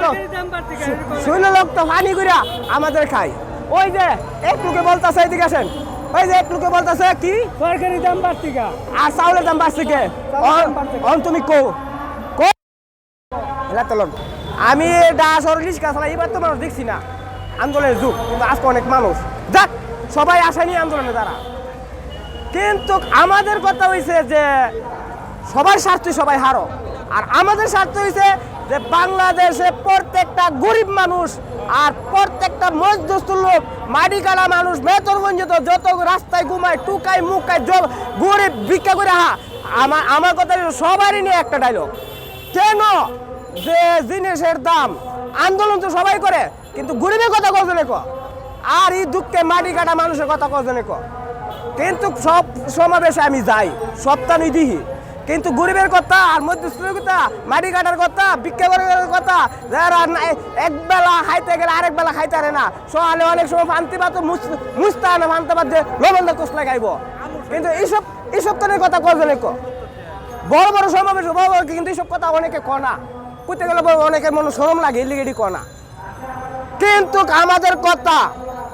তো শৈল লোক তো পানি কইরা আমাদের খাই। ওই যে এক লোকে বলতাছে এদিকে আসেন, ওই যে এক লোকে বলতাছে কি তরকারি দাম বাড়তি গা, আর চাউলের দাম বাড়ছে কে? অন তুমি কো কো এলা তলন আমি ডাসর রিস্কা চালাই, এবার তো মানুষ দেখছি না আন্দোলনের যুগ, কিন্তু আজকে অনেক মানুষ যাক সবাই আসেনি আন্দোলনে দ্বারা। কিন্তু আমাদের কথা হইছে যে সবার স্বার্থে সবাই হারো, আর আমাদের স্বার্থ হইছে যে বাংলাদেশে প্রত্যেকটা গরিব মানুষ আর প্রত্যেকটা মধ্যস্থ লোক, মাটি কালা মানুষ, বেতন বঞ্চিত, যত রাস্তায় ঘুমায় টুকায় মুখায় গরিব ভিক্ষা করে আমার কথা সবারই নিয়ে একটা ডায়লগ। কেন যে জিনিসের দাম আন্দোলন তো সবাই করে, কিন্তু গরিবের কথা কজনে ক, আর এই দুঃখে মাটি কাটা মানুষের কথা কজনে ক। কিন্তু সব সমাবেশে আমি যাই, সপ্তাহ দিহি, কিন্তু গরিবের কথা আর মধ্যস্থের কথা, মাটি কাটার কথা, ভিক্ষা করার কথা, যারা এক বেলা খাইতে গেলে আরেক বেলা খাইতে পারে না, সকালে অনেক সময় ফান্তি পাত মুস্তা না ফান্তি পাত যে লবণ কোসলা খাইব, কিন্তু এইসব তনের কথা কজনে ক। বড় বড় সমাবেশ বড় বড়, কিন্তু এইসব কথা অনেকে কনা করতে গেলে অনেকের মনে শরম লাগে, এলিগেডি কনা। কিন্তু আমাদের কথা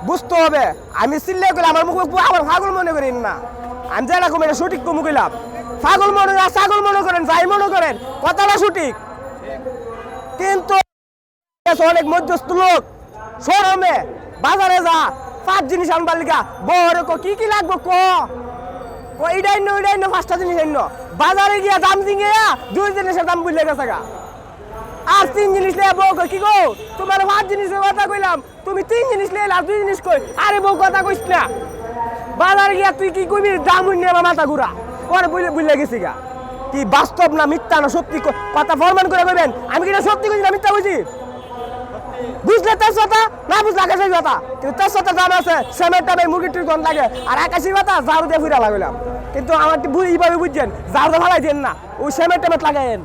বুঝতে হবে, আমি চিল্লে গেলে আমার মুখ আমার পাগল মনে করেন না, আমি যেরকম এটা সঠিক কমু গেলাম, পাগল মনে ছাগল মনে করেন, যাই মনে করেন, কথাটা সঠিক। কিন্তু অনেক মধ্যস্থ লোক শরমে বাজারে যা 5 জিনিস আনবার লিগা বড় কি কি লাগবে ক এইটাই ন 5টা জিনিস আইন, বাজারে গিয়া দাম দিয়ে 2 জিনিসের দাম বুঝলে গেছে গা, আর 3 জিনিস লিয়ে বউ কি গো তোমার 5 জিনিসের কথা কইলাম, তুমি 3 জিনিস লিয়ে আর 2 জিনিস কই, আরে বউ কথা কইস না, বাজারে গিয়া তুই কি কইবি দাম হইনি আমার মাথা ঘুরা পরে বুঝলে গেছি গা। কি বাস্তব না মিথ্যা না সত্যি কথা ফরমান করে কইবেন, আমি কিনা সত্যি কইছি না মিথ্যা কইছি? বুঝলে তার কথা না বুঝলে আকাশের কথা, কিন্তু তার সাথে দাম আছে সেমের টাইমে মুরগিটির গন্ধ লাগে, আর আকাশের কথা ঝাড়ু দিয়ে ফিরা লাগাইলাম, কিন্তু আমার এইভাবে বুঝছেন ঝাড়ু ভালাই দেন না, ওই সেমের টাইমে লাগাইন।